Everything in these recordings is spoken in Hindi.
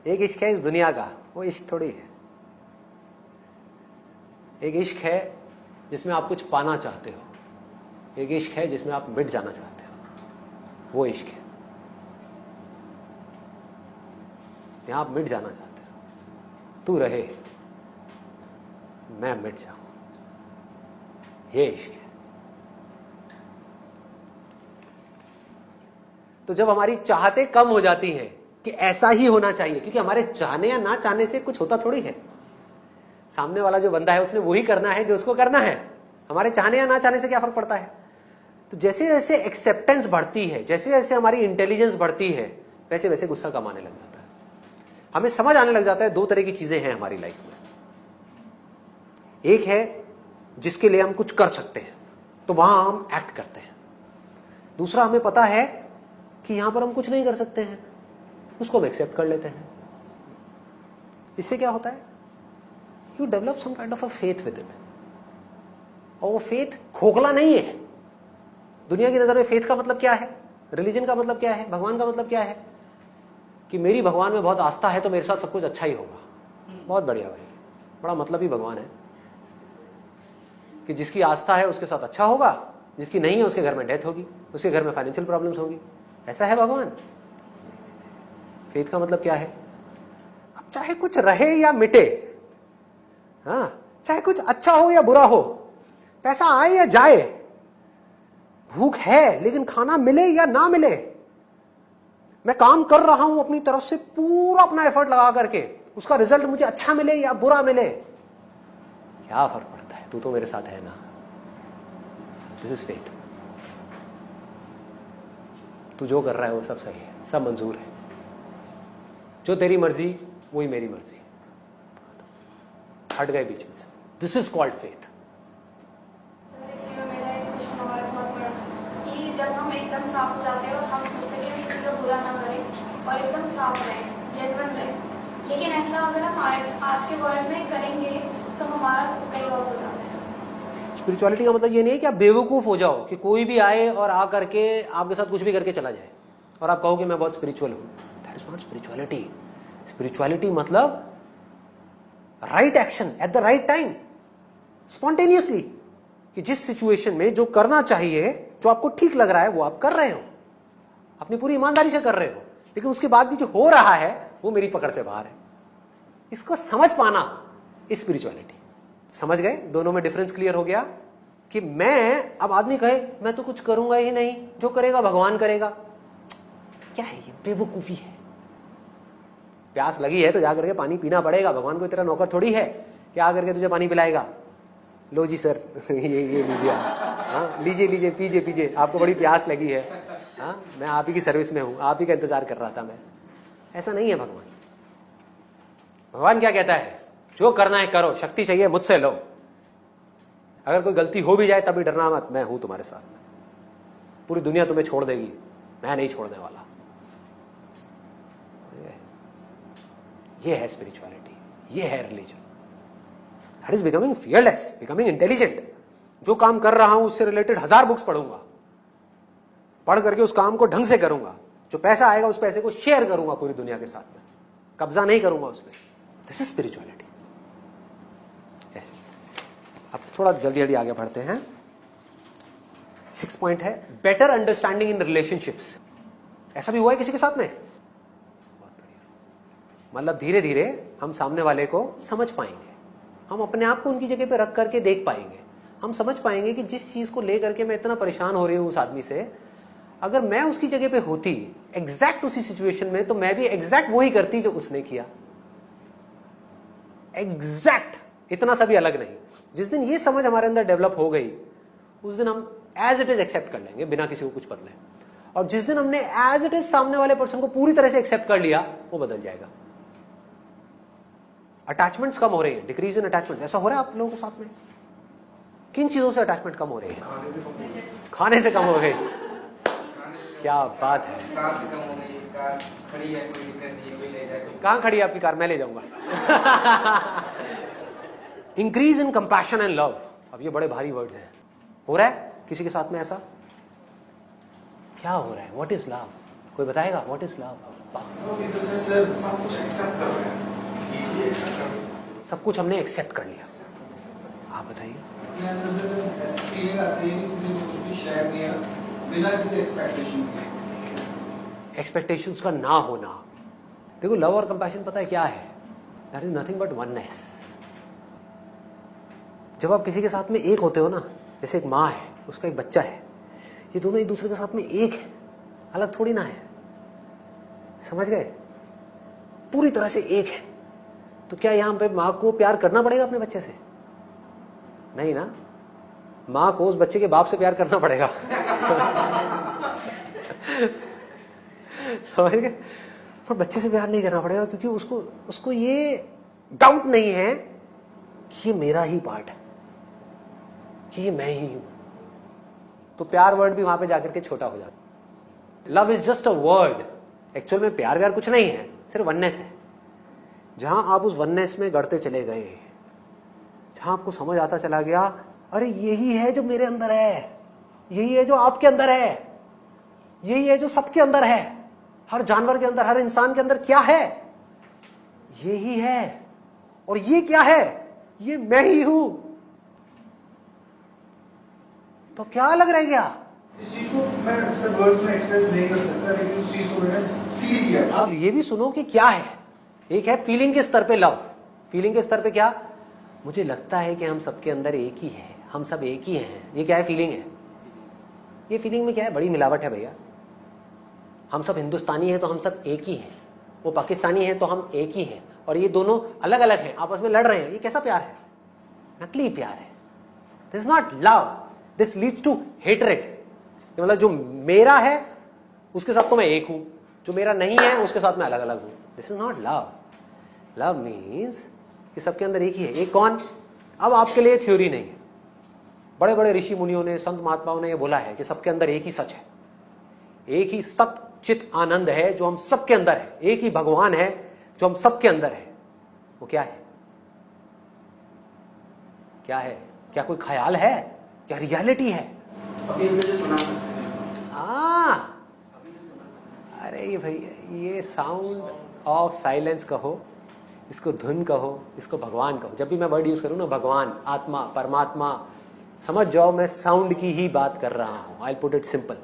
एक इश्क है इस दुनिया का, वो इश्क थोड़ी है। एक इश्क है जिसमें आप कुछ पाना चाहते हो, एक इश्क है जिसमें आप मिट जाना चाहते हो, वो इश्क है। यहां आप मिट जाना चाहते हो, तू रहे मैं मिट जाऊं, ये इश्क है। तो जब हमारी चाहते कम हो जाती हैं कि ऐसा ही होना चाहिए, क्योंकि हमारे चाहने या ना चाहने से कुछ होता थोड़ी है, सामने वाला जो बंदा है उसने वही करना है जो उसको करना है, हमारे चाहने या ना चाहने से क्या फर्क पड़ता है। तो जैसे जैसे एक्सेप्टेंस बढ़ती है, जैसे जैसे हमारी इंटेलिजेंस बढ़ती है, वैसे वैसे गुस्सा कम आने लग जाता है। हमें समझ आने लग जाता है दो तरह की चीजें हैं हमारी लाइफ में। एक है जिसके लिए हम कुछ कर सकते हैं तो वहां हम एक्ट करते हैं, दूसरा हमें पता है कि यहां पर हम कुछ नहीं कर सकते हैं, उसको हम एक्सेप्ट कर लेते हैं। इससे क्या होता है, you develop some kind of a faith with it. और वो फेथ खोखला नहीं है। दुनिया की नजर में फेथ का मतलब क्या है, रिलीजन का मतलब क्या है, भगवान का मतलब क्या है कि मेरी भगवान में बहुत आस्था है तो मेरे साथ सब कुछ अच्छा ही होगा। बहुत बढ़िया भाई, बड़ा मतलब ही भगवान है कि जिसकी आस्था है उसके साथ अच्छा होगा, जिसकी नहीं है उसके घर में डेथ होगी, उसके घर में फाइनेंशियल प्रॉब्लम्स होगी। ऐसा है भगवान। फेथ का मतलब क्या है, अब चाहे कुछ रहे या मिटे, हाँ, चाहे कुछ अच्छा हो या बुरा हो, पैसा आए या जाए, भूख है लेकिन खाना मिले या ना मिले, मैं काम कर रहा हूं अपनी तरफ से पूरा अपना एफर्ट लगा करके, उसका रिजल्ट मुझे अच्छा मिले या बुरा मिले, क्या फर्क पड़ता है, तू तो मेरे साथ है ना। This is faith. तू जो कर रहा है वो सब सही है, सब मंजूर है, जो तेरी मर्जी वही मेरी मर्जी, हट गए बीच में से। This is called faith. जब हम एकदम साफ हो जाते हैं और हम सोचते हैं कि किसी को बुरा ना करें और एकदम साफ रहें, जेन्युइन रहें, लेकिन ऐसा अगर हम आज के वर्ल्ड में करेंगे तो हमारा कई लॉस हो जाता है। स्पिरिचुअलिटी का मतलब ये नहीं है कि आप बेवकूफ हो जाओ कि कोई भी आए और आ करके आपके साथ कुछ भी करके चला जाए और आप कहो कि मैं बहुत स्पिरिचुअल हूं। That is not spirituality. Spirituality मतलब right action at the right time, spontaneously, कि जिस सिचुएशन में जो करना चाहिए, जो आपको ठीक लग रहा है वो आप कर रहे हो, अपनी पूरी ईमानदारी से कर रहे हो, लेकिन उसके बाद भी जो हो रहा है वो मेरी पकड़ से बाहर है। इसको समझ पाना इस स्पिरिचुअलिटी। समझ गए, दोनों में डिफरेंस क्लियर हो गया कि मैं, अब आदमी कहे मैं तो कुछ करूंगा ही नहीं, जो करेगा भगवान करेगा, क्या है ये, बेवकूफी है। प्यास लगी है तो जाकर के पानी पीना पड़ेगा, भगवान कोई तेरा नौकर थोड़ी है कि आकर के तुझे पानी पिलाएगा। लो जी सर ये लीजिए, हाँ लीजिए लीजिए, पीजिए पीजिए, आपको बड़ी प्यास लगी है, हाँ मैं आप ही की सर्विस में हूं, आप ही का इंतजार कर रहा था मैं। ऐसा नहीं है भगवान। भगवान क्या कहता है, जो करना है करो, शक्ति चाहिए मुझसे लो, अगर कोई गलती हो भी जाए तभी डरना मत, मैं हूं तुम्हारे साथ में, पूरी दुनिया तुम्हें छोड़ देगी, मैं नहीं छोड़ने वाला। ये है स्पिरिचुअलिटी, ये है religion. That is becoming fearless, becoming intelligent. जो काम कर रहा हूं उससे रिलेटेड 1000 बुक्स पढ़ूंगा, पढ़ करके उस काम को ढंग से करूंगा, जो पैसा आएगा उस पैसे को शेयर करूंगा पूरी दुनिया के साथ में, कब्जा नहीं करूंगा उसमें। This is spirituality. अब थोड़ा जल्दी जल्दी आगे बढ़ते हैं। 6 पॉइंट है बेटर अंडरस्टैंडिंग इन रिलेशनशिप्स। ऐसा भी हुआ है किसी के साथ में? बहुत बढ़िया। मतलब धीरे धीरे हम सामने वाले को समझ पाएंगे, हम अपने आप को उनकी जगह पे रख करके देख पाएंगे, हम समझ पाएंगे कि जिस चीज को लेकर के मैं इतना परेशान हो रही हूं उस आदमी से, अगर मैं उसकी जगह पे होती एग्जैक्ट उसी सिचुएशन में, तो मैं भी एग्जैक्ट वही करती जो उसने किया। एग्जैक्ट, इतना सा भी अलग नहीं। जिस दिन ये समझ हमारे अंदर डेवलप हो गई, उस दिन हम एज इट इज एक्सेप्ट कर लेंगे बिना किसी को कुछ बदले। और जिस दिन हमने एज इट इज सामने वाले पर्सन को पूरी तरह से एक्सेप्ट कर लिया, वो बदल जाएगा। अटैचमेंट्स कम हो रही है, डिक्रीज इन अटैचमेंट। ऐसा हो रहा है आप लोगों के साथ में? किन चीजों से अटैचमेंट कम हो रही है? खाने से कम हो गई। क्या बात है। कहां खड़ी है आपकी कार? मैं ले जाऊंगा। Increase in compassion and love. अब ये बड़े भारी वर्ड्स हैं। हो रहा है किसी के साथ में ऐसा? क्या हो रहा है? What is love? कोई बताएगा व्हाट इज लव? सर सब कुछ एक्सेप्ट कर रहे हैं, इजीली एक्सेप्ट कर रहे हैं। सब कुछ हमने एक्सेप्ट कर लिया। आप बताइए। अपने अंदर से जब ऐसी फीलिंग आती है कि किसी को कुछ भी शेयर किया बिना किसी एक्सपेक्टेशन के, एक्सपेक्टेशंस का ना होना। देखो लव और कंपैशन पता है क्या है? That is nothing but oneness. जब आप किसी के साथ में एक होते हो ना, जैसे एक माँ है, उसका एक बच्चा है, ये दोनों एक दूसरे के साथ में एक है, अलग थोड़ी ना है। समझ गए? पूरी तरह से एक है। तो क्या यहां पे माँ को प्यार करना पड़ेगा अपने बच्चे से? नहीं ना, माँ को उस बच्चे के बाप से प्यार करना पड़ेगा। समझ गए? पर बच्चे से प्यार नहीं करना पड़ेगा, क्योंकि उसको ये डाउट नहीं है कि ये मेरा ही पार्ट है, कि ये मैं ही हूं। तो प्यार वर्ड भी वहां पे जाकर के छोटा हो जाता। Love is just a word. Actual में प्यार व्यार कुछ नहीं है, सिर्फ वननेस है। जहां आप उस वननेस में गढ़ते चले गए, जहां आपको समझ आता चला गया, अरे यही है जो मेरे अंदर है, यही है जो आपके अंदर है, यही है जो सबके अंदर है, हर जानवर के अंदर, हर इंसान के अंदर क्या है? यही है। और ये क्या है? ये मैं ही हूं। तो क्या अलग रह गया? इस चीज को मैं सर वर्ड्स में एक्सप्रेस नहीं कर सकता, लेकिन उस चीज को मैंने फील किया। आप ये भी सुनो कि क्या है। एक है फीलिंग के स्तर पे लव। फीलिंग के स्तर पे क्या? मुझे लगता है कि हम सबके अंदर एक ही है, हम सब एक ही हैं। ये क्या है? फीलिंग है। ये फीलिंग में क्या है? बड़ी मिलावट है भैया। हम सब हिंदुस्तानी हैं तो हम सब एक ही हैं, वो पाकिस्तानी हैं तो हम एक ही हैं, और ये दोनों अलग अलग हैं, आपस में लड़ रहे हैं। ये कैसा प्यार है? नकली प्यार है। This is not love, this leads to hatred. मतलब जो मेरा है उसके साथ तो मैं एक हूं, जो मेरा नहीं है उसके साथ मैं अलग अलग हूं। This is not love. Love means कि सबके अंदर एक ही है। एक कौन? अब आपके लिए थ्योरी नहीं है, बड़े बड़े ऋषि मुनियों ने, संत महात्माओं ने ये बोला है कि सबके अंदर एक ही सच है, एक ही सत चित आनंद है जो हम सबके अंदर है, एक ही भगवान है जो हम सबके अंदर है। वो क्या है? क्या है? क्या कोई ख्याल है? क्या रियलिटी है? अभी मुझे सुना सकते हैं। हाँ, अरे ये भैया, ये साउंड ऑफ साइलेंस कहो, इसको धुन कहो, इसको भगवान कहो। जब भी मैं वर्ड यूज करूं ना, भगवान, आत्मा, परमात्मा, समझ जाओ मैं साउंड की ही बात कर रहा हूं। I put it simple.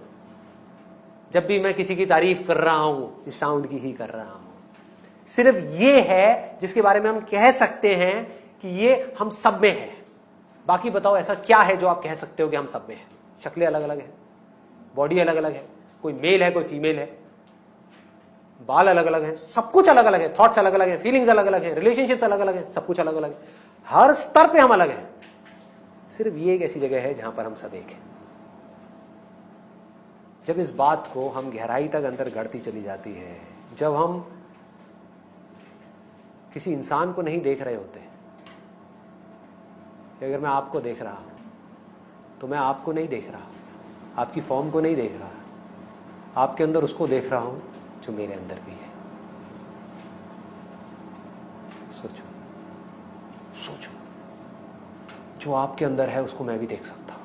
जब भी मैं किसी की तारीफ कर रहा हूं, इस साउंड की ही कर रहा हूं। सिर्फ ये है जिसके बारे में हम कह सकते हैं कि ये हम सब में है। बाकी बताओ ऐसा क्या है जो आप कह सकते हो कि हम सब में है? शक्लें अलग अलग है, बॉडी अलग अलग है, कोई मेल है कोई फीमेल है, बाल अलग अलग है, सब कुछ अलग अलग है, थॉट्स अलग अलग है, फीलिंग्स अलग अलग है, रिलेशनशिप्स अलग अलग है, सब कुछ अलग अलग है। हर स्तर पे हम अलग हैं। सिर्फ ये एक ऐसी जगह है जहां पर हम सब एक हैं। जब इस बात को हम गहराई तक अंदर गढ़ती चली जाती है, जब हम किसी इंसान को नहीं देख रहे होते, अगर मैं आपको देख रहा हूं तो मैं आपको नहीं देख रहा, आपकी फॉर्म को नहीं देख रहा, आपके अंदर उसको देख रहा हूं जो मेरे अंदर भी है। सोचो सोचो, जो आपके अंदर है उसको मैं भी देख सकता हूं।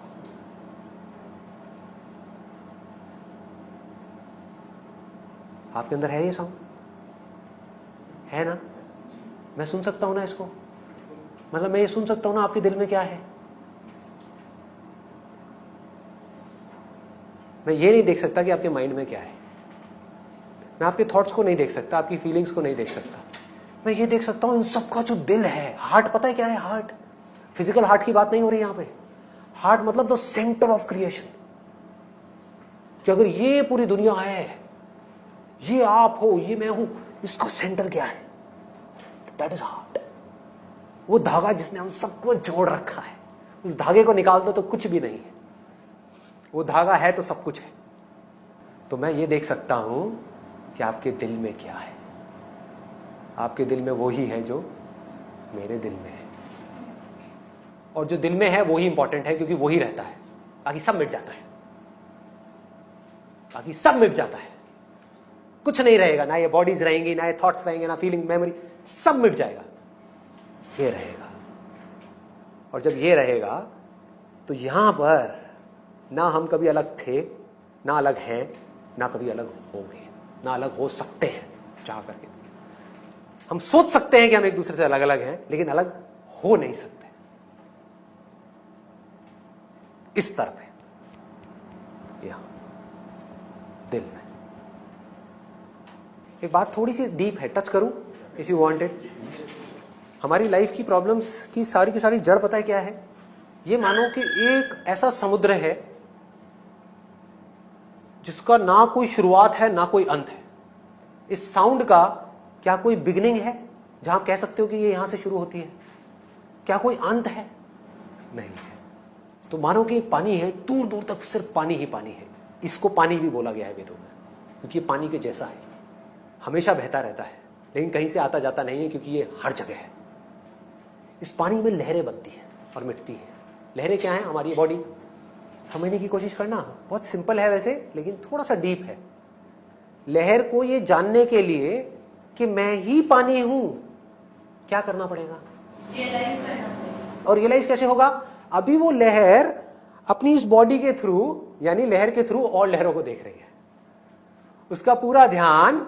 आपके अंदर है ये साउंड? है ना? मैं सुन सकता हूं ना इसको? मतलब मैं ये सुन सकता हूं ना आपके दिल में क्या है? मैं ये नहीं देख सकता कि आपके माइंड में क्या है। मैं आपके थॉट्स को नहीं देख सकता, आपकी फीलिंग्स को नहीं देख सकता। मैं ये देख सकता हूं इन सबका जो दिल है, हार्ट। पता है क्या है हार्ट? फिजिकल हार्ट की बात नहीं हो रही यहां पे। हार्ट मतलब द सेंटर ऑफ क्रिएशन। कि अगर ये पूरी दुनिया है, ये आप हो, ये मैं हूं, इसका सेंटर क्या है? That is heart. वो धागा जिसने हम सबको जोड़ रखा है। उस धागे को निकाल दो तो कुछ भी नहीं है। वो धागा है तो सब कुछ है। तो मैं ये देख सकता हूं कि आपके दिल में क्या है। आपके दिल में वो ही है जो मेरे दिल में है, और जो दिल में है वो ही इंपॉर्टेंट है, क्योंकि वो ही रहता है। बाकी सब मिट जाता है, बाकी सब मिट जाता है। कुछ नहीं रहेगा, ना ये बॉडीज रहेंगी, ना ये थॉट्स रहेंगे, ना फीलिंग, मेमोरी, सब मिट जाएगा। ये रहेगा। और जब ये रहेगा तो यहां पर ना हम कभी अलग थे, ना अलग हैं, ना कभी अलग होंगे, ना अलग हो सकते हैं। चाह करके। हम सोच सकते हैं कि हम एक दूसरे से अलग अलग हैं, लेकिन अलग हो नहीं सकते। इस तरफ है, यहां दिल में। एक बात थोड़ी सी डीप है, टच करूं इफ यू वांट इट। हमारी लाइफ की प्रॉब्लम्स की सारी जड़ पता है क्या है? ये मानो कि एक ऐसा समुद्र है जिसका ना कोई शुरुआत है ना कोई अंत है। इस साउंड का क्या कोई बिगिनिंग है जहां आप कह सकते हो कि ये यहां से शुरू होती है? क्या कोई अंत है? नहीं है। तो मानो कि पानी है, दूर दूर तक सिर्फ पानी ही पानी है। इसको पानी भी बोला गया है वेदों में, क्योंकि ये पानी के जैसा है, हमेशा बहता रहता है, लेकिन कहीं से आता जाता नहीं है, क्योंकि ये हर जगह है। इस पानी में लहरें बनती हैं और मिटती हैं। लहरें क्या हैं? हमारी बॉडी। समझने की कोशिश करना, बहुत सिंपल है वैसे, लेकिन थोड़ा सा डीप है। लहर को ये जानने के लिए कि मैं ही पानी हूं, क्या करना पड़ेगा? रियलाइज करना पड़ेगा। और रियलाइज कैसे होगा? अभी वो लहर अपनी इस बॉडी के थ्रू, यानी लहर के थ्रू और लहरों को देख रही है। उसका पूरा ध्यान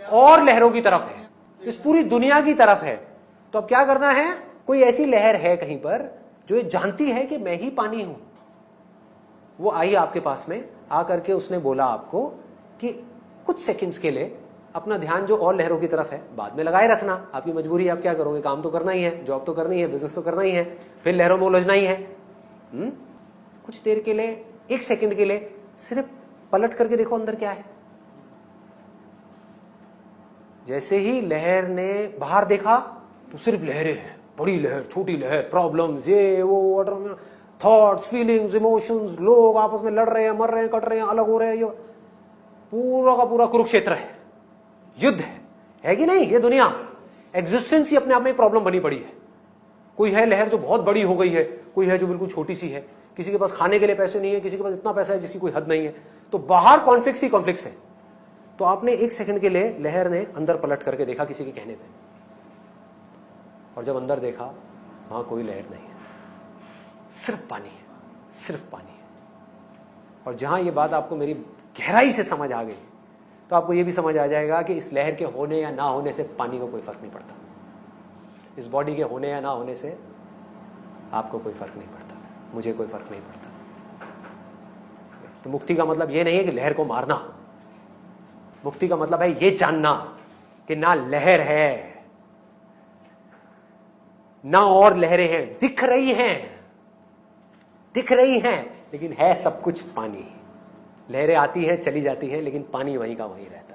और लहरों की तरफ है, इस पूरी दुनिया की तरफ है। तो अब क्या करना है? कोई ऐसी लहर है कहीं पर जो ये जानती है कि मैं ही पानी हूं। वो आई आपके पास में, आकर के उसने बोला आपको कि कुछ सेकंड्स के लिए अपना ध्यान जो और लहरों की तरफ है बाद में लगाए रखना। आपकी मजबूरी, आप क्या करोगे? काम तो करना ही है, जॉब तो करनी है, बिजनेस तो करना ही है, फिर लहरों में उलझना ही है। कुछ देर के लिए, एक सेकंड के लिए सिर्फ पलट करके देखो अंदर क्या है। जैसे ही लहर ने बाहर देखा तो सिर्फ लहरें हैं, बड़ी लहर, छोटी लहर, प्रॉब्लम्स, ये वो, थॉट्स, फीलिंग्स, इमोशंस, लोग आपस में लड़ रहे हैं, मर रहे हैं, कट रहे हैं, अलग हो रहे हैं। ये पूरा का पूरा कुरुक्षेत्र है, युद्ध है कि नहीं? ये दुनिया, एग्जिस्टेंस ही अपने आप में एक प्रॉब्लम बनी पड़ी है। कोई है लहर जो बहुत बड़ी हो गई है, कोई है जो बिल्कुल छोटी सी है। किसी के पास खाने के लिए पैसे नहीं है, किसी के पास इतना पैसा है जिसकी कोई हद नहीं है। तो बाहर कॉन्फ्लिक्ट्स ही कॉन्फ्लिक्ट्स है। तो आपने एक सेकंड के लिए लहर ने अंदर पलट करके देखा किसी के कहने पे, और जब अंदर देखा वहां कोई लहर नहीं है, सिर्फ पानी है, सिर्फ पानी है। और जहां ये बात आपको मेरी गहराई से समझ आ गई, तो आपको ये भी समझ आ जाएगा कि इस लहर के होने या ना होने से पानी को कोई फर्क नहीं पड़ता। इस बॉडी के होने या ना होने से आपको कोई फर्क नहीं पड़ता, मुझे कोई फर्क नहीं पड़ता। तो मुक्ति का मतलब ये नहीं है कि लहर को मारना। मुक्ति का मतलब है ये जानना कि ना लहर है ना और लहरें हैं, दिख रही हैं, लेकिन है सब कुछ पानी। लहरें आती हैं, चली जाती हैं, लेकिन पानी वहीं का वहीं रहता है।